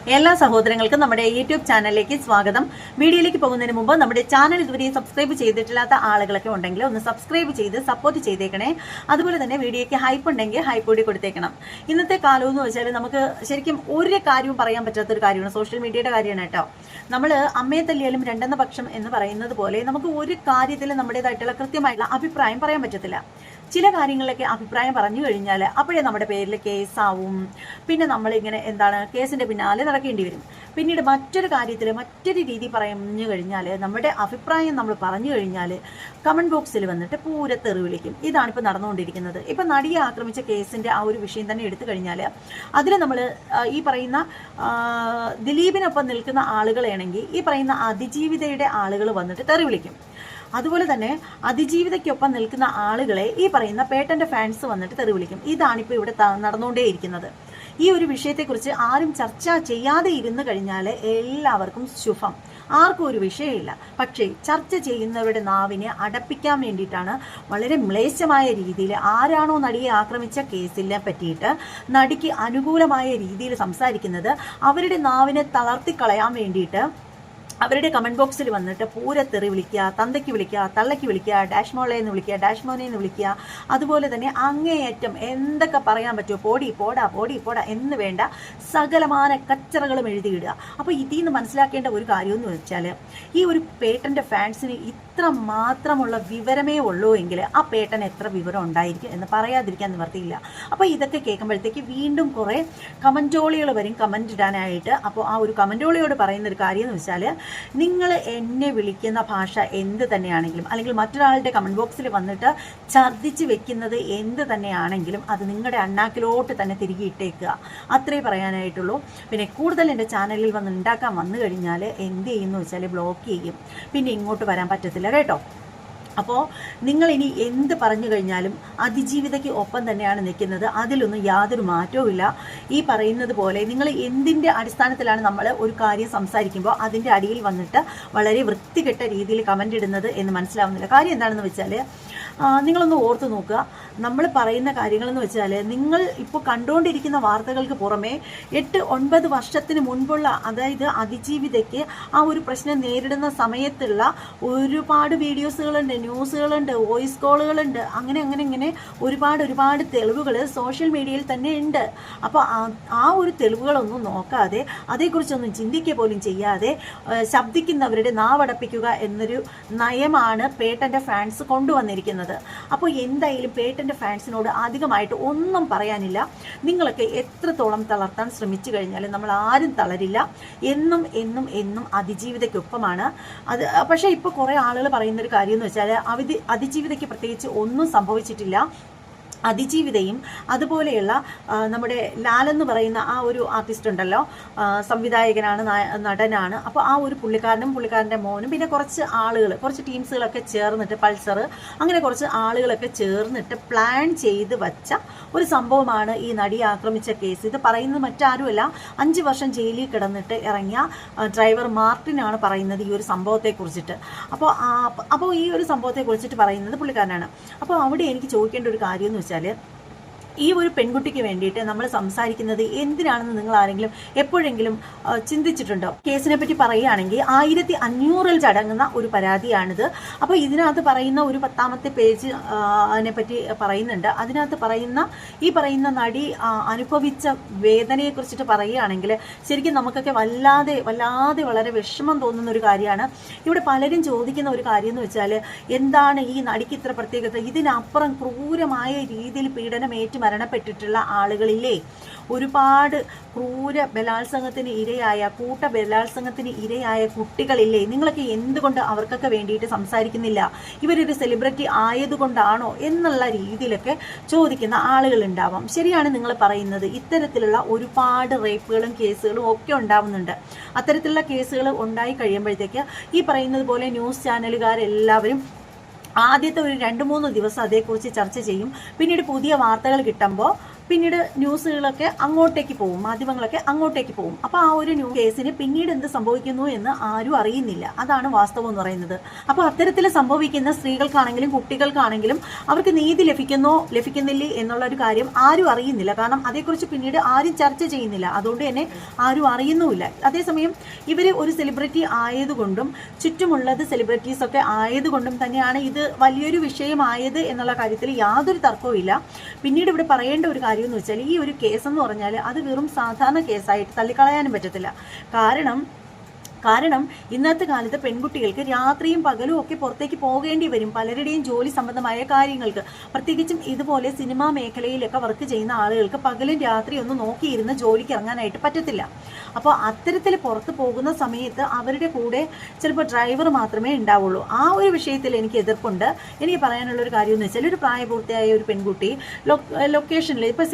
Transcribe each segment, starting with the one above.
എല്ലാ സഹോദരങ്ങൾക്കും നമ്മുടെ യൂട്യൂബ് ചാനലിലേക്ക് സ്വാഗതം. വീഡിയോയിലേക്ക് പോകുന്നതിന് മുമ്പ് നമ്മുടെ ചാനൽ ഇതുവരെ സബ്സ്ക്രൈബ് ചെയ്തിട്ടില്ലാത്ത ആളുകളൊക്കെ ഉണ്ടെങ്കിൽ ഒന്ന് സബ്സ്ക്രൈബ് ചെയ്ത് സപ്പോർട്ട് ചെയ്തേക്കണേ. അതുപോലെ തന്നെ വീഡിയോയ്ക്ക് ഹൈപ്പ് ഉണ്ടെങ്കിൽ ഹൈപ്പ് കൂടി കൊടുത്തേക്കണം. ഇന്നത്തെ കാലം എന്ന് വെച്ചാൽ നമുക്ക് ശരിക്കും ഒരു കാര്യവും പറയാൻ പറ്റാത്തൊരു കാര്യമാണ്, സോഷ്യൽ മീഡിയയുടെ കാര്യമാണ് കേട്ടോ. നമ്മൾ അമ്മയെ തല്ലിയാലും രണ്ടെന്ന പക്ഷം എന്ന് പറയുന്നത് പോലെ നമുക്ക് ഒരു കാര്യത്തിൽ നമ്മുടേതായിട്ടുള്ള കൃത്യമായിട്ടുള്ള അഭിപ്രായം പറയാൻ പറ്റത്തില്ല. ചില കാര്യങ്ങളിലൊക്കെ അഭിപ്രായം പറഞ്ഞു കഴിഞ്ഞാൽ അപ്പോഴേ നമ്മുടെ പേരിൽ കേസാവും. പിന്നെ നമ്മളിങ്ങനെ കേസിൻ്റെ പിന്നാലെ നടക്കേണ്ടി വരും. പിന്നീട് മറ്റൊരു കാര്യത്തിൽ മറ്റൊരു രീതി പറഞ്ഞു കഴിഞ്ഞാൽ നമ്മുടെ അഭിപ്രായം നമ്മൾ പറഞ്ഞു കഴിഞ്ഞാൽ കമൻറ്റ് ബോക്സിൽ വന്നിട്ട് പൂര തെറി വിളിക്കും. ഇതാണിപ്പോൾ നടന്നുകൊണ്ടിരിക്കുന്നത്. ഇപ്പം നടിയെ ആക്രമിച്ച കേസിൻ്റെ ആ ഒരു വിഷയം തന്നെ എടുത്തു കഴിഞ്ഞാൽ അതിൽ നമ്മൾ ഈ പറയുന്ന ദിലീപിനൊപ്പം നിൽക്കുന്ന ആളുകളാണെങ്കിൽ ഈ പറയുന്ന അതിജീവിതയുടെ ആളുകൾ വന്നിട്ട് തെറി വിളിക്കും. അതുപോലെ തന്നെ അതിജീവിതയ്ക്കൊപ്പം നിൽക്കുന്ന ആളുകളെ ഈ പറയുന്ന പേട്ടൻ്റെ ഫാൻസ് വന്നിട്ട് തെറി വിളിക്കും. ഇതാണിപ്പോൾ ഇവിടെ നടന്നുകൊണ്ടേയിരിക്കുന്നത്. ഈ ഒരു വിഷയത്തെക്കുറിച്ച് ആരും ചർച്ച ചെയ്യാതെ ഇരുന്ന് കഴിഞ്ഞാൽ എല്ലാവർക്കും ശുഭം, ആർക്കും ഒരു വിഷയമില്ല. പക്ഷേ ചർച്ച ചെയ്യുന്നവരുടെ നാവിനെ അടപ്പിക്കാൻ വേണ്ടിയിട്ടാണ് വളരെ മ്ലേച്ഛമായ രീതിയിൽ ആരാണോ നടിയെ ആക്രമിച്ച കേസിനെ പറ്റിയിട്ട് നടിക്ക് അനുകൂലമായ രീതിയിൽ സംസാരിക്കുന്നത് അവരുടെ നാവിനെ തളർത്തിക്കളയാൻ വേണ്ടിയിട്ട് അവരുടെ കമൻറ്റ് ബോക്സിൽ വന്നിട്ട് പൂരത്തെറി വിളിക്കുക, തന്തയ്ക്ക് വിളിക്കുക, തള്ളയ്ക്ക് വിളിക്കുക, ഡാഷ് മോളെ എന്ന് വിളിക്കുക, ഡാഷ് മോനെ എന്ന് വിളിക്കുക. അതുപോലെ തന്നെ അങ്ങേയറ്റം എന്തൊക്കെ പറയാൻ പറ്റുമോ പോടി പോടാ എന്ന് വേണ്ട സകലമാന കച്ചറകളും എഴുതിയിടുക. അപ്പോൾ ഇതിൽ നിന്ന് മനസ്സിലാക്കേണ്ട ഒരു കാര്യമെന്ന് വെച്ചാൽ ഈ ഒരു പേട്ടൻ്റെ ഫാൻസിന് ഇത്ര മാത്രമുള്ള വിവരമേ ഉള്ളൂ എങ്കിൽ ആ പേട്ടൻ എത്ര വിവരം ഉണ്ടായിരിക്കും എന്ന് പറയാതിരിക്കാൻ നിവർത്തിയില്ല. അപ്പോൾ ഇതൊക്കെ കേൾക്കുമ്പോഴത്തേക്ക് വീണ്ടും കുറേ കമൻറ്റോളികൾ വരും കമൻറ്റ് ഇടാനായിട്ട്. അപ്പോൾ ആ ഒരു കമൻറ്റോളിയോട് പറയുന്നൊരു കാര്യം എന്ന് വെച്ചാൽ, നിങ്ങൾ എന്നെ വിളിക്കുന്ന ഭാഷ എന്ത് തന്നെയാണെങ്കിലും അല്ലെങ്കിൽ മറ്റൊരാളുടെ കമൻറ്റ് ബോക്സിൽ വന്നിട്ട് ഛർദ്ദിച്ച് വെക്കുന്നത് എന്ത് തന്നെയാണെങ്കിലും അത് നിങ്ങളുടെ അണ്ണാക്കിലോട്ട് തന്നെ തിരികെ ഇട്ടേക്കുക. അത്രേ പറയാനായിട്ടുള്ളൂ. പിന്നെ കൂടുതൽ എൻ്റെ ചാനലിൽ വന്നു കഴിഞ്ഞാൽ എന്ത് ചെയ്യുമെന്ന് വെച്ചാൽ ബ്ലോക്ക് ചെയ്യും. പിന്നെ ഇങ്ങോട്ട് വരാൻ പറ്റത്തില്ല കേട്ടോ. അപ്പോൾ നിങ്ങൾ ഇനി എന്ത് പറഞ്ഞു കഴിഞ്ഞാലും അതിജീവിതയ്ക്ക് ഒപ്പം തന്നെയാണ് നിൽക്കുന്നത്. അതിലൊന്നും യാതൊരു മാറ്റവുമില്ല. ഈ പറയുന്നത് പോലെ നിങ്ങൾ എന്തിൻ്റെ അടിസ്ഥാനത്തിലാണ് നമ്മൾ ഒരു കാര്യം സംസാരിക്കുമ്പോൾ അതിൻ്റെ അടിയിൽ വന്നിട്ട് വളരെ വൃത്തികെട്ട രീതിയിൽ കമൻ്റ് ഇടുന്നത് എന്ന് മനസ്സിലാവുന്നില്ല. കാര്യം എന്താണെന്ന് വെച്ചാൽ നിങ്ങളൊന്ന് ഓർത്ത് നോക്കുക. നമ്മൾ പറയുന്ന കാര്യങ്ങളെന്ന് വെച്ചാൽ നിങ്ങൾ ഇപ്പോൾ കണ്ടുകൊണ്ടിരിക്കുന്ന വാർത്തകൾക്ക് പുറമെ 8-9 വർഷത്തിന് മുൻപുള്ള, അതായത് അതിജീവിതയ്ക്ക് ആ ഒരു പ്രശ്നം നേരിടുന്ന സമയത്തുള്ള ഒരുപാട് വീഡിയോസുകളുണ്ട്, ന്യൂസുകളുണ്ട്, വോയിസ് കോളുകളുണ്ട്, അങ്ങനെ ഒരുപാട് തെളിവുകൾ സോഷ്യൽ മീഡിയയിൽ തന്നെ ഉണ്ട്. അപ്പോൾ ആ ഒരു തെളിവുകളൊന്നും നോക്കാതെ അതേക്കുറിച്ചൊന്നും ചിന്തിക്കുക പോലും ചെയ്യാതെ ശബ്ദിക്കുന്നവരുടെ നാവടപ്പിക്കുക എന്നൊരു നയമാണ് പേട്ടൻ്റെ ഫാൻസ് കൊണ്ടുവന്നിരിക്കുന്നത്. അപ്പോൾ എന്തായാലും പേട്ടൻ്റെ ഫാൻസിനോട് അധികമായിട്ട് ഒന്നും പറയാനില്ല. നിങ്ങളൊക്കെ എത്രത്തോളം തളർത്താൻ ശ്രമിച്ചു കഴിഞ്ഞാലും നമ്മൾ ആരും തളരില്ല. എന്നും അതിജീവിതയ്ക്കൊപ്പമാണ് അത്. പക്ഷേ ഇപ്പോൾ കുറേ ആളുകൾ പറയുന്നൊരു കാര്യം എന്ന് വെച്ചാൽ അതിജീവിതയ്ക്ക് പ്രത്യേകിച്ച് ഒന്നും സംഭവിച്ചിട്ടില്ല. അതിജീവിതയും അതുപോലെയുള്ള നമ്മുടെ ലാലെന്ന് പറയുന്ന ആ ഒരു ആർട്ടിസ്റ്റ് ഉണ്ടല്ലോ, സംവിധായകനാണ്, നടനാണ്. അപ്പോൾ ആ ഒരു പുള്ളിക്കാരൻ്റെ മോനും പിന്നെ കുറച്ച് ടീംസുകളൊക്കെ ചേർന്നിട്ട്, പൾസർ അങ്ങനെ കുറച്ച് ആളുകളൊക്കെ ചേർന്നിട്ട് പ്ലാൻ ചെയ്ത് വച്ച ഒരു സംഭവമാണ് ഈ നടിയെ ആക്രമിച്ച കേസ്. ഇത് പറയുന്നത് മറ്റാരുമല്ല, 5 വർഷം ജയിലിൽ കിടന്നിട്ട് ഇറങ്ങിയ ഡ്രൈവർ മാർട്ടിനാണ് പറയുന്നത് ഈ ഒരു സംഭവത്തെക്കുറിച്ചിട്ട്. അപ്പോൾ ഈ ഒരു സംഭവത്തെക്കുറിച്ചിട്ട് പറയുന്നത് പുള്ളിക്കാരനാണ്. അപ്പോൾ അവിടെ എനിക്ക് ചോദിക്കേണ്ട ഒരു കാര്യം എന്ന് വെച്ചാൽ, ഈ ഒരു പെൺകുട്ടിക്ക് വേണ്ടിയിട്ട് നമ്മൾ സംസാരിക്കുന്നത് എന്തിനാണെന്ന് നിങ്ങൾ ആരെങ്കിലും എപ്പോഴെങ്കിലും ചിന്തിച്ചിട്ടുണ്ടോ? കേസിനെ പറ്റി പറയുകയാണെങ്കിൽ 1500 ചടങ്ങുന്ന ഒരു പരാതിയാണിത്. അപ്പോൾ ഇതിനകത്ത് പറയുന്ന ഒരു 10ാമത്തെ പേജ് അതിനെ പറ്റി പറയുന്നുണ്ട്. അതിനകത്ത് ഈ പറയുന്ന നടി അനുഭവിച്ച വേദനയെക്കുറിച്ചിട്ട് പറയുകയാണെങ്കിൽ ശരിക്കും നമുക്കൊക്കെ വല്ലാതെ വളരെ വിഷമം തോന്നുന്ന ഒരു കാര്യമാണ്. ഇവിടെ പലരും ചോദിക്കുന്ന ഒരു കാര്യം എന്ന് വെച്ചാൽ, എന്താണ് ഈ നടിക്ക് ഇത്ര പ്രത്യേകത? ഇതിനപ്പുറം ക്രൂരമായ രീതിയിൽ പീഡനമേറ്റ് മരണപ്പെട്ടിട്ടുള്ള ആളുകളില്ലേ? ഒരുപാട് ക്രൂര ബലാത്സംഗത്തിന് ഇരയായ, കൂട്ട ബലാത്സംഗത്തിന് ഇരയായ കുട്ടികളില്ലേ? നിങ്ങളൊക്കെ എന്തുകൊണ്ട് അവർക്കൊക്കെ വേണ്ടിയിട്ട് സംസാരിക്കുന്നില്ല? ഇവരൊരു സെലിബ്രിറ്റി ആയതുകൊണ്ടാണോ എന്നുള്ള രീതിയിലൊക്കെ ചോദിക്കുന്ന ആളുകളുണ്ടാവാം. ശരിയാണ് നിങ്ങൾ പറയുന്നത്. ഇത്തരത്തിലുള്ള ഒരുപാട് റേപ്പുകളും കേസുകളും ഒക്കെ ഉണ്ടാവുന്നുണ്ട്. അത്തരത്തിലുള്ള കേസുകൾ ഉണ്ടായി കഴിയുമ്പോഴത്തേക്ക് ഈ പറയുന്നത് പോലെ ന്യൂസ് ചാനലുകാരെല്ലാവരും ആദ്യത്തെ ഒരു 2-3 ദിവസം അതേക്കുറിച്ച് ചർച്ച ചെയ്യും. പിന്നീട് പുതിയ വാർത്തകൾ കിട്ടുമ്പോൾ പിന്നീട് ന്യൂസുകളൊക്കെ അങ്ങോട്ടേക്ക് പോകും, മാധ്യമങ്ങളൊക്കെ അങ്ങോട്ടേക്ക് പോകും. അപ്പോൾ ആ ഒരു കേസിന് പിന്നീട് എന്ത് സംഭവിക്കുന്നു എന്ന് ആരും അറിയുന്നില്ല. അതാണ് വാസ്തവം എന്ന് പറയുന്നത്. അപ്പോൾ അത്തരത്തിൽ സംഭവിക്കുന്ന സ്ത്രീകൾക്കാണെങ്കിലും കുട്ടികൾക്കാണെങ്കിലും അവർക്ക് നീതി ലഭിക്കുന്നില്ലേ എന്നുള്ള ഒരു കാര്യം ആരും അറിയുന്നില്ല. കാരണം അതേക്കുറിച്ച് പിന്നീട് ആരും ചർച്ച ചെയ്യുന്നില്ല, അതുകൊണ്ട് തന്നെ ആരും അറിയുന്നുമില്ല. അതേസമയം ഇവർ ഒരു സെലിബ്രിറ്റി ആയതുകൊണ്ടും ചുറ്റുമുള്ളത് സെലിബ്രിറ്റീസൊക്കെ ആയതുകൊണ്ടും തന്നെയാണ് ഇത് വലിയൊരു വിഷയമായത് എന്നുള്ള കാര്യത്തിൽ യാതൊരു തർക്കവും ഇല്ല. പിന്നീട് ഇവിടെ പറയേണ്ട ഒരു കാര്യം എന്ന് വെച്ചാൽ, ഈ ഒരു കേസെന്ന് പറഞ്ഞാൽ അത് വെറും സാധാരണ കേസായിട്ട് തള്ളിക്കളയാനും പറ്റത്തില്ല. കാരണം ഇന്നത്തെ കാലത്ത് പെൺകുട്ടികൾക്ക് രാത്രിയും പകലും ഒക്കെ പുറത്തേക്ക് പോകേണ്ടി വരും, പലരുടെയും ജോലി സംബന്ധമായ കാര്യങ്ങൾക്ക്. പ്രത്യേകിച്ചും ഇതുപോലെ സിനിമാ മേഖലയിലൊക്കെ വർക്ക് ചെയ്യുന്ന ആളുകൾക്ക് പകലും രാത്രി ഒന്നും നോക്കിയിരുന്ന് ജോലിക്ക് ഇറങ്ങാനായിട്ട് പറ്റത്തില്ല. അപ്പോൾ അത്തരത്തിൽ പുറത്ത് പോകുന്ന സമയത്ത് അവരുടെ കൂടെ ചിലപ്പോൾ ഡ്രൈവർ മാത്രമേ ഉണ്ടാവുള്ളൂ. ആ ഒരു വിഷയത്തിൽ എനിക്ക് എതിർപ്പുണ്ട്. എനിക്ക് പറയാനുള്ളൊരു കാര്യം എന്ന് വെച്ചാൽ, ഒരു പ്രായപൂർത്തിയായ ഒരു പെൺകുട്ടി ലൊക്കേഷനിൽ ഇപ്പോൾ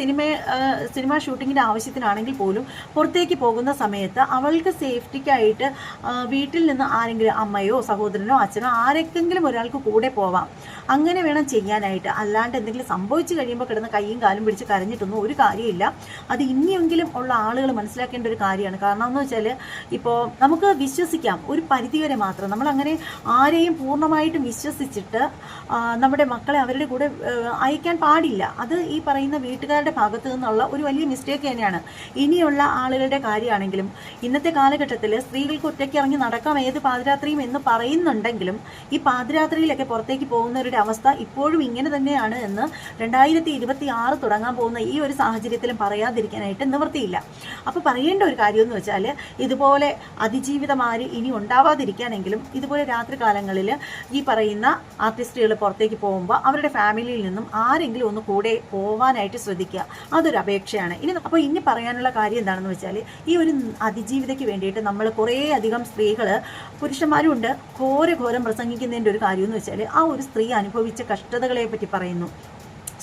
സിനിമ ഷൂട്ടിങ്ങിൻ്റെ ആവശ്യത്തിനാണെങ്കിൽ പോലും പുറത്തേക്ക് പോകുന്ന സമയത്ത് അവൾക്ക് സേഫ്റ്റിക്കായിട്ട് വീട്ടിൽ നിന്ന് ആരെങ്കിലും അമ്മയോ സഹോദരനോ അച്ഛനോ ആരെങ്കിലും ഒരാൾക്ക് കൂടെ പോവാം. അങ്ങനെ വേണം ചെയ്യാനായിട്ട്. അല്ലാണ്ട് എന്തെങ്കിലും സംഭവിച്ചു കഴിയുമ്പോൾ കിടന്ന് കൈയും കാലും പിടിച്ച് കരഞ്ഞിട്ടൊന്നും ഒരു കാര്യമില്ല. അത് ഇനിയെങ്കിലും ഉള്ള ആളുകൾ മനസ്സിലാക്കേണ്ട ഒരു കാര്യമാണ്. കാരണം എന്ന് വെച്ചാൽ, ഇപ്പോൾ നമുക്ക് വിശ്വസിക്കാം ഒരു പരിധിവരെ മാത്രം. നമ്മളങ്ങനെ ആരെയും പൂർണ്ണമായിട്ടും വിശ്വസിച്ചിട്ട് നമ്മുടെ മക്കളെ അവരുടെ കൂടെ അയക്കാൻ പാടില്ല. അത് ഈ പറയുന്ന വീട്ടുകാരുടെ ഭാഗത്തു നിന്നുള്ള ഒരു വലിയ മിസ്റ്റേക്ക് തന്നെയാണ്. ഇനിയുള്ള ആളുകളുടെ കാര്യമാണെങ്കിലും ഇന്നത്തെ കാലഘട്ടത്തിൽ സ്ത്രീകൾക്ക് ഒറ്റയ്ക്ക് ഇറങ്ങി നടക്കാം ഏത് പാതിരാത്രിയും എന്ന് പറയുന്നുണ്ടെങ്കിലും ഈ പാതിരാത്രിയിലൊക്കെ പുറത്തേക്ക് പോകുന്നവരുടെ അവസ്ഥ ഇപ്പോഴും ഇങ്ങനെ തന്നെയാണ് എന്ന് 2026 തുടങ്ങാൻ പോകുന്ന ഈ ഒരു സാഹചര്യത്തിലും പറയാതിരിക്കാനായിട്ട് നിവൃത്തിയില്ല. അപ്പോൾ പറയേണ്ട ഒരു കാര്യം എന്ന് വെച്ചാൽ, ഇതുപോലെ അതിജീവിതമാര് ഇനി ഉണ്ടാവാതിരിക്കാനെങ്കിലും ഇതുപോലെ രാത്രി കാലങ്ങളിൽ ഈ പറയുന്ന ആർട്ടിസ്റ്റുകൾ പുറത്തേക്ക് പോകുമ്പോൾ അവരുടെ ഫാമിലിയിൽ നിന്നും ആരെങ്കിലും ഒന്ന് കൂടെ പോവാനായിട്ട് ശ്രദ്ധിക്കുക. അതൊരു അപേക്ഷയാണ്. ഇനി പറയാനുള്ള കാര്യം എന്താണെന്ന് വെച്ചാൽ, ഈ ഒരു അതിജീവിതയ്ക്ക് വേണ്ടിയിട്ട് നമ്മൾ കുറേ അധികം സ്ത്രീകൾ, പുരുഷന്മാരും ഉണ്ട്, ഘോരം പ്രസംഗിക്കുന്നതിൻ്റെ ഒരു കാര്യം എന്ന് വെച്ചാൽ, ആ ഒരു സ്ത്രീ അനുഭവിച്ച കഷ്ടതകളെ പറ്റി പറയുന്നു.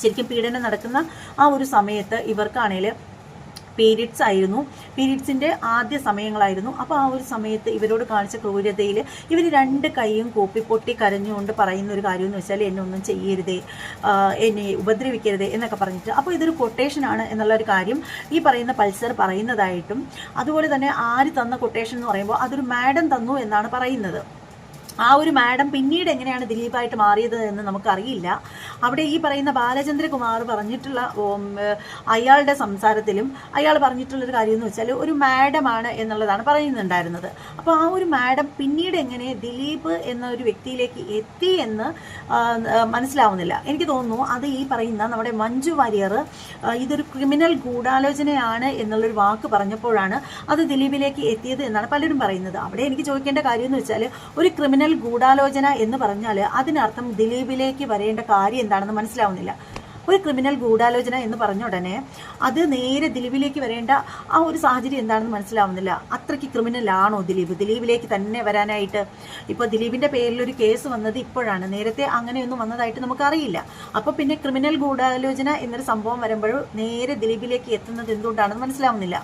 ശരിക്കും പീഡനം നടക്കുന്ന ആ ഒരു സമയത്ത് ഇവർക്കാണെങ്കിൽ പീരീഡ്സ് ആയിരുന്നു, പീരീഡ്സിൻ്റെ ആദ്യ സമയങ്ങളായിരുന്നു. അപ്പോൾ ആ ഒരു സമയത്ത് ഇവരോട് കാണിച്ച ക്രൂരതയിൽ ഇവർ 2 കൈയും കൂപ്പി പൊട്ടി കരഞ്ഞുകൊണ്ട് പറയുന്ന ഒരു കാര്യം എന്ന് വെച്ചാൽ, എന്നെ ഒന്നും ചെയ്യരുതേ, എന്നെ ഉപദ്രവിക്കരുതേ എന്നൊക്കെ പറഞ്ഞിട്ട്. അപ്പോൾ ഇതൊരു കൊട്ടേഷനാണ് എന്നുള്ള ഒരു കാര്യം ഈ പറയുന്ന പൾസർ പറയുന്നതായിട്ടും, അതുപോലെ തന്നെ ആര് തന്ന കൊട്ടേഷൻ എന്ന് പറയുമ്പോൾ അതൊരു മാഡം തന്നു എന്നാണ് പറയുന്നത്. ആ ഒരു മാഡം പിന്നീട് എങ്ങനെയാണ് ദിലീപായിട്ട് മാറിയത് എന്ന് നമുക്കറിയില്ല. അവിടെ ഈ പറയുന്ന ബാലചന്ദ്രകുമാർ പറഞ്ഞിട്ടുള്ള അയാളുടെ സംസാരത്തിലും അയാൾ പറഞ്ഞിട്ടുള്ളൊരു കാര്യം എന്ന് വെച്ചാൽ, ഒരു മാഡമാണ് എന്നുള്ളതാണ് പറയുന്നുണ്ടായിരുന്നത്. അപ്പോൾ ആ ഒരു മാഡം പിന്നീട് എങ്ങനെ ദിലീപ് എന്ന ഒരു വ്യക്തിയിലേക്ക് എത്തി എന്ന് മനസ്സിലാവുന്നില്ല. എനിക്ക് തോന്നുന്നു അത് ഈ പറയുന്ന നമ്മുടെ മഞ്ജു വാര്യർ ഇതൊരു ക്രിമിനൽ ഗൂഢാലോചനയാണ് എന്നുള്ളൊരു വാക്ക് പറഞ്ഞപ്പോഴാണ് അത് ദിലീപിലേക്ക് എത്തിയത് എന്നാണ് പലരും പറയുന്നത്. അവിടെ എനിക്ക് ചോദിക്കേണ്ട കാര്യം എന്ന് വെച്ചാൽ, ഒരു ക്രിമിനൽ ഗൂഢാലോചന എന്ന് പറഞ്ഞാൽ അതിനർത്ഥം ദിലീപിലേക്ക് വരേണ്ട കാര്യം എന്താണെന്ന് മനസ്സിലാവുന്നില്ല. ഒരു ക്രിമിനൽ ഗൂഢാലോചന എന്ന് പറഞ്ഞ ഉടനെ അത് നേരെ ദിലീപിലേക്ക് വരേണ്ട ആ ഒരു സാഹചര്യം എന്താണെന്ന് മനസ്സിലാവുന്നില്ല. അത്രയ്ക്ക് ക്രിമിനലാണോ ദിലീപിലേക്ക് തന്നെ വരാനായിട്ട്? ഇപ്പോൾ ദിലീപിൻ്റെ പേരിൽ ഒരു കേസ് വന്നത് ഇപ്പോഴാണ്, നേരത്തെ അങ്ങനെയൊന്നും വന്നതായിട്ട് നമുക്കറിയില്ല. അപ്പോൾ പിന്നെ ക്രിമിനൽ ഗൂഢാലോചന എന്നൊരു സംഭവം വരുമ്പോൾ നേരെ ദിലീപിലേക്ക് എത്തുന്നത് എന്തുകൊണ്ടാണെന്ന് മനസ്സിലാവുന്നില്ല.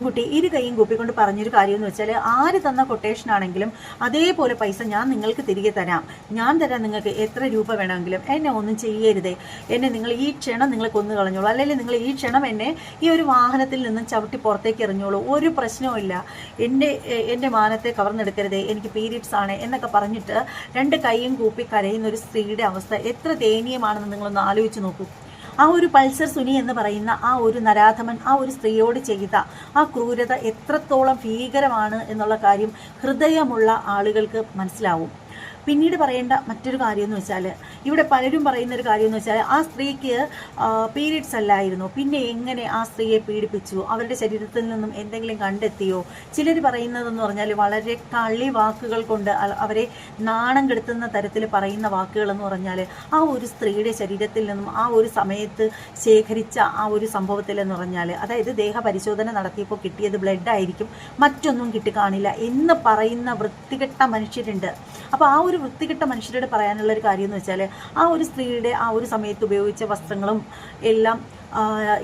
കുട്ടി ഇരു കൈയും കൂപ്പിക്കൊണ്ട് പറഞ്ഞൊരു കാര്യം എന്ന് വെച്ചാൽ, ആര് തന്ന കൊട്ടേഷൻ ആണെങ്കിലും അതേപോലെ പൈസ ഞാൻ നിങ്ങൾക്ക് തിരികെ തരാം, ഞാൻ തരാം നിങ്ങൾക്ക് എത്ര രൂപ വേണമെങ്കിലും, എന്നെ ഒന്നും ചെയ്യരുതേ, എന്നെ നിങ്ങൾ ഈ ക്ഷണം നിങ്ങൾ കൊന്നു കളഞ്ഞോളൂ, അല്ലെങ്കിൽ നിങ്ങൾ ഈ ക്ഷണം എന്നെ ഈ ഒരു വാഹനത്തിൽ നിന്നും ചവിട്ടി പുറത്തേക്ക് എറിഞ്ഞോളൂ, ഒരു പ്രശ്നവുമില്ല, എൻ്റെ മാനത്തെ കവർന്നെടുക്കരുതേ, എനിക്ക് പീരീഡ്സ് ആണ് എന്നൊക്കെ പറഞ്ഞിട്ട് 2 കൈയും കൂപ്പി കരയുന്ന ഒരു സ്ത്രീയുടെ അവസ്ഥ എത്ര ദയനീയമാണെന്ന് നിങ്ങളൊന്ന് ആലോചിച്ച് നോക്കൂ. ആ ഒരു പൾസർ സുനി എന്ന് പറയുന്ന ആ ഒരു നരാധമൻ ആ ഒരു സ്ത്രീയോട് ചെയ്ത ആ ക്രൂരത എത്രത്തോളം ഭീകരമാണ് എന്നുള്ള കാര്യം ഹൃദയമുള്ള ആളുകൾക്ക് മനസ്സിലാവും. പിന്നീട് പറയേണ്ട മറ്റൊരു കാര്യം എന്ന് വെച്ചാൽ, ഇവിടെ പലരും പറയുന്നൊരു കാര്യം എന്ന് വെച്ചാൽ, ആ സ്ത്രീക്ക് പീരീഡ്സ് അല്ലായിരുന്നു, പിന്നെ എങ്ങനെ ആ സ്ത്രീയെ പീഡിപ്പിച്ചു, അവരുടെ ശരീരത്തിൽ നിന്നും എന്തെങ്കിലും കണ്ടെത്തിയോ? ചിലർ പറയുന്നതെന്ന് പറഞ്ഞാൽ വളരെ കള്ളി വാക്കുകൾ കൊണ്ട് അവരെ നാണം കെടുത്തുന്ന തരത്തിൽ പറയുന്ന വാക്കുകളെന്ന് പറഞ്ഞാൽ, ആ ഒരു സ്ത്രീയുടെ ശരീരത്തിൽ നിന്നും ആ ഒരു സമയത്ത് ശേഖരിച്ച ആ ഒരു സംഭവത്തിലെന്ന് പറഞ്ഞാൽ, അതായത് ദേഹപരിശോധന നടത്തിയപ്പോൾ കിട്ടിയത് ബ്ലഡ് ആയിരിക്കും, മറ്റൊന്നും കിട്ടിക്കാണില്ല എന്ന് പറയുന്ന വൃത്തികെട്ട മനുഷ്യരുണ്ട്. അപ്പോൾ ആ ഒരു വൃത്തികെട്ട മനുഷ്യരോട് പറയാനുള്ള ഒരു കാര്യം എന്ന് വെച്ചാൽ, ആ ഒരു സ്ത്രീയുടെ ആ ഒരു സമയത്ത് ഉപയോഗിച്ച വസ്ത്രങ്ങളും എല്ലാം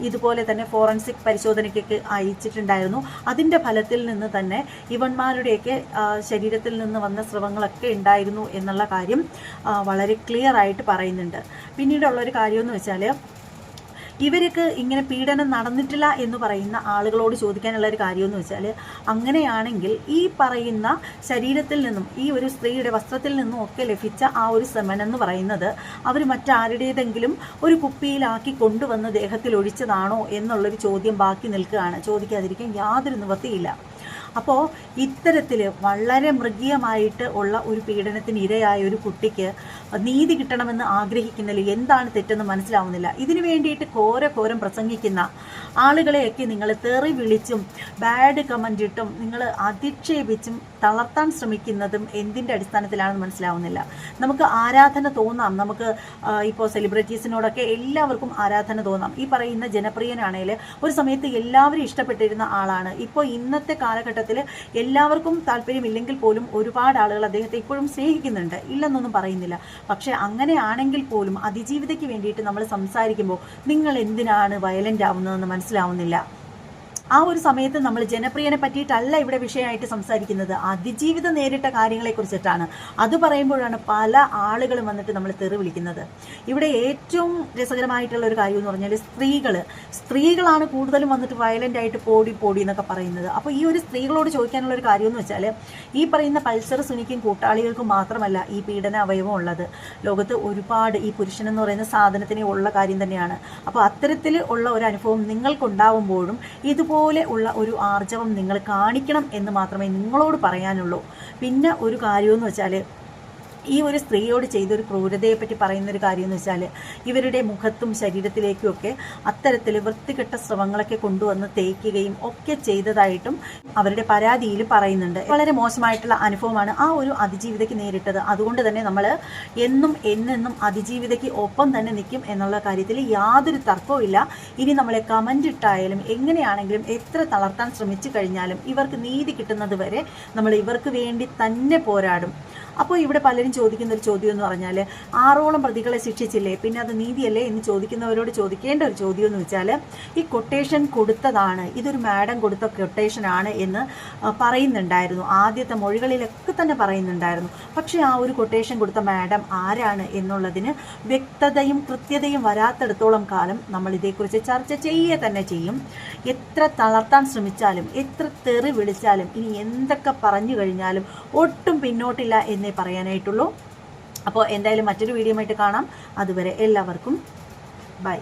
ഇതുപോലെ തന്നെ ഫോറൻസിക് പരിശോധനയ്ക്കൊക്കെ അയച്ചിട്ടുണ്ടായിരുന്നു. അതിൻ്റെ ഫലത്തിൽ നിന്ന് തന്നെ ഇവന്മാരുടെയൊക്കെ ശരീരത്തിൽ നിന്ന് വന്ന സ്രവങ്ങളൊക്കെ ഉണ്ടായിരുന്നു എന്നുള്ള കാര്യം വളരെ ക്ലിയർ ആയിട്ട് പറയുന്നുണ്ട്. പിന്നീടുള്ളൊരു കാര്യമെന്ന് വെച്ചാൽ, ഇവർക്ക് ഇങ്ങനെ പീഡനം നടന്നിട്ടില്ല എന്ന് പറയുന്ന ആളുകളോട് ചോദിക്കാനുള്ള ഒരു കാര്യമെന്ന് വെച്ചാൽ, അങ്ങനെയാണെങ്കിൽ ഈ പറയുന്ന ശരീരത്തിൽ നിന്നും ഈ ഒരു സ്ത്രീയുടെ വസ്ത്രത്തിൽ നിന്നും ഒക്കെ ലഭിച്ച ആ ഒരു സെമൻ എന്ന് പറയുന്നത് അവർ മറ്റാരുടേതെങ്കിലും ഒരു കുപ്പിയിലാക്കി കൊണ്ടുവന്ന് ദേഹത്തിൽ ഒഴിച്ചതാണോ എന്നുള്ളൊരു ചോദ്യം ബാക്കി നിൽക്കുകയാണ്. ചോദിക്കാതിരിക്കാൻ യാതൊരു നിവൃത്തിയില്ല. അപ്പോൾ ഇത്തരത്തിൽ വളരെ മൃഗീയമായിട്ട് ഉള്ള ഒരു പീഡനത്തിന് ഇരയായ ഒരു കുട്ടിക്ക് നീതി കിട്ടണമെന്ന് ആഗ്രഹിക്കുന്നതിൽ എന്താണ് തെറ്റെന്ന് മനസ്സിലാവുന്നില്ല. ഇതിനു വേണ്ടിയിട്ട് ഘോരം പ്രസംഗിക്കുന്ന ആളുകളെയൊക്കെ നിങ്ങൾ തെറി വിളിച്ചും ബാഡ് കമൻ്റ് ഇട്ടും നിങ്ങൾ അധിക്ഷേപിച്ചും തളർത്താൻ ശ്രമിക്കുന്നതും എന്തിൻ്റെ അടിസ്ഥാനത്തിലാണെന്ന് മനസ്സിലാവുന്നില്ല. നമുക്ക് ആരാധന തോന്നാം, നമുക്ക് ഇപ്പോൾ സെലിബ്രിറ്റീസിനോടൊക്കെ എല്ലാവർക്കും ആരാധന തോന്നാം. ഈ പറയുന്ന ജനപ്രിയനാണെങ്കിൽ ഒരു സമയത്ത് എല്ലാവരും ഇഷ്ടപ്പെട്ടിരുന്ന ആളാണ്. ഇപ്പോൾ ഇന്നത്തെ കാലഘട്ടത്തിൽ എല്ലാവർക്കും താല്പര്യമില്ലെങ്കിൽ പോലും ഒരുപാട് ആളുകൾ അദ്ദേഹത്തെ ഇപ്പോഴും സ്നേഹിക്കുന്നുണ്ട്, ഇല്ലെന്നൊന്നും പറയുന്നില്ല. പക്ഷെ അങ്ങനെയാണെങ്കിൽ പോലും അതിജീവിതയ്ക്ക് വേണ്ടിയിട്ട് നമ്മൾ സംസാരിക്കുമ്പോൾ നിങ്ങൾ എന്തിനാണ് വയലൻ്റ് ആവുന്നതെന്ന് മനസ്സിലാവുന്നില്ല. ആ ഒരു സമയത്ത് നമ്മൾ ജനപ്രിയനെ പറ്റിയിട്ടല്ല ഇവിടെ വിഷയമായിട്ട് സംസാരിക്കുന്നത്, അതിജീവിതം നേരിട്ട കാര്യങ്ങളെക്കുറിച്ചിട്ടാണ്. അത് പറയുമ്പോഴാണ് പല ആളുകളും വന്നിട്ട് നമ്മൾ തെറി വിളിക്കുന്നത്. ഇവിടെ ഏറ്റവും രസകരമായിട്ടുള്ള ഒരു കാര്യം എന്ന് പറഞ്ഞാൽ സ്ത്രീകളാണ് കൂടുതലും വന്നിട്ട് വയലൻ്റ് ആയിട്ട് പോടി എന്നൊക്കെ പറയുന്നത്. അപ്പോൾ ഈ ഒരു സ്ത്രീകളോട് ചോദിക്കാനുള്ള ഒരു കാര്യം എന്ന് വെച്ചാൽ, ഈ പറയുന്ന പൾസർ സുനിക്കും കൂട്ടാളികൾക്കും മാത്രമല്ല ഈ പീഡന അവയവം ഉള്ളത്. ലോകത്ത് ഒരുപാട് ഈ പുരുഷനെന്ന് പറയുന്ന സാധനത്തിന് ഉള്ള കാര്യം തന്നെയാണ്. അപ്പോൾ അത്തരത്തിൽ ഉള്ള ഒരു അനുഭവം നിങ്ങൾക്കുണ്ടാവുമ്പോഴും ഇതുപോലെ ഉള്ള ഒരു ആർജവം നിങ്ങൾ കാണിക്കണം എന്ന് മാത്രമേ നിങ്ങളോട് പറയാനുള്ളൂ. പിന്നെ ഒരു കാര്യമെന്ന് വെച്ചാൽ, ഈ ഒരു സ്ത്രീയോട് ചെയ്തൊരു ക്രൂരതയെപ്പറ്റി പറയുന്നൊരു കാര്യമെന്ന് വെച്ചാൽ, ഇവരുടെ മുഖത്തും ശരീരത്തിലേക്കും ഒക്കെ അത്തരത്തിൽ വൃത്തികെട്ട സ്രവങ്ങളൊക്കെ കൊണ്ടുവന്ന് തേക്കുകയും ഒക്കെ ചെയ്തതായിട്ടും അവരുടെ പരാതിയിൽ പറയുന്നുണ്ട്. വളരെ മോശമായിട്ടുള്ള അനുഭവമാണ് ആ ഒരു അതിജീവിതയ്ക്ക് നേരിട്ടത്. അതുകൊണ്ട് തന്നെ നമ്മൾ എന്നെന്നും അതിജീവിതയ്ക്ക് ഒപ്പം തന്നെ നിൽക്കും എന്നുള്ള കാര്യത്തിൽ യാതൊരു തർക്കവും ഇല്ല. ഇനി നമ്മളെ കമൻ്റ് ഇട്ടായാലും എങ്ങനെയാണെങ്കിലും എത്ര തളർത്താൻ ശ്രമിച്ചു കഴിഞ്ഞാലും ഇവർക്ക് നീതി കിട്ടുന്നത് വരെ നമ്മൾ ഇവർക്ക് വേണ്ടി തന്നെ പോരാടും. അപ്പോൾ ഇവിടെ പലരും ചോദിക്കുന്ന ഒരു ചോദ്യം എന്ന് പറഞ്ഞാൽ, 6ഓളം പ്രതികളെ ശിക്ഷിച്ചില്ലേ, പിന്നെ അത് നീതിയല്ലേ എന്ന് ചോദിക്കുന്നവരോട് ചോദിക്കേണ്ട ഒരു ചോദ്യം എന്ന് വെച്ചാൽ, ഈ കൊട്ടേഷൻ കൊടുത്തതാണ്, ഇതൊരു മാഡം കൊടുത്ത കൊട്ടേഷനാണ് എന്ന് പറയുന്നുണ്ടായിരുന്നു. ആദ്യത്തെ മൊഴികളിലൊക്കെ തന്നെ പറയുന്നുണ്ടായിരുന്നു. പക്ഷേ ആ ഒരു കൊട്ടേഷൻ കൊടുത്ത മാഡം ആരാണ് എന്നുള്ളതിന് വ്യക്തതയും കൃത്യതയും വരാത്തിടത്തോളം കാലം നമ്മൾ ഇതേക്കുറിച്ച് ചർച്ച ചെയ്യുക തന്നെ ചെയ്യും. എത്ര തളർത്താൻ ശ്രമിച്ചാലും എത്ര തെറി വിളിച്ചാലും ഇനി എന്തൊക്കെ പറഞ്ഞു കഴിഞ്ഞാലും ഒട്ടും പിന്നോട്ടില്ല എന്നേ പറയാനായിട്ടുള്ളൂ. അപ്പോൾ എന്തായാലും മറ്റൊരു വീഡിയോ ആയിട്ട് കാണാം. അതുവരെ എല്ലാവർക്കും ബൈ.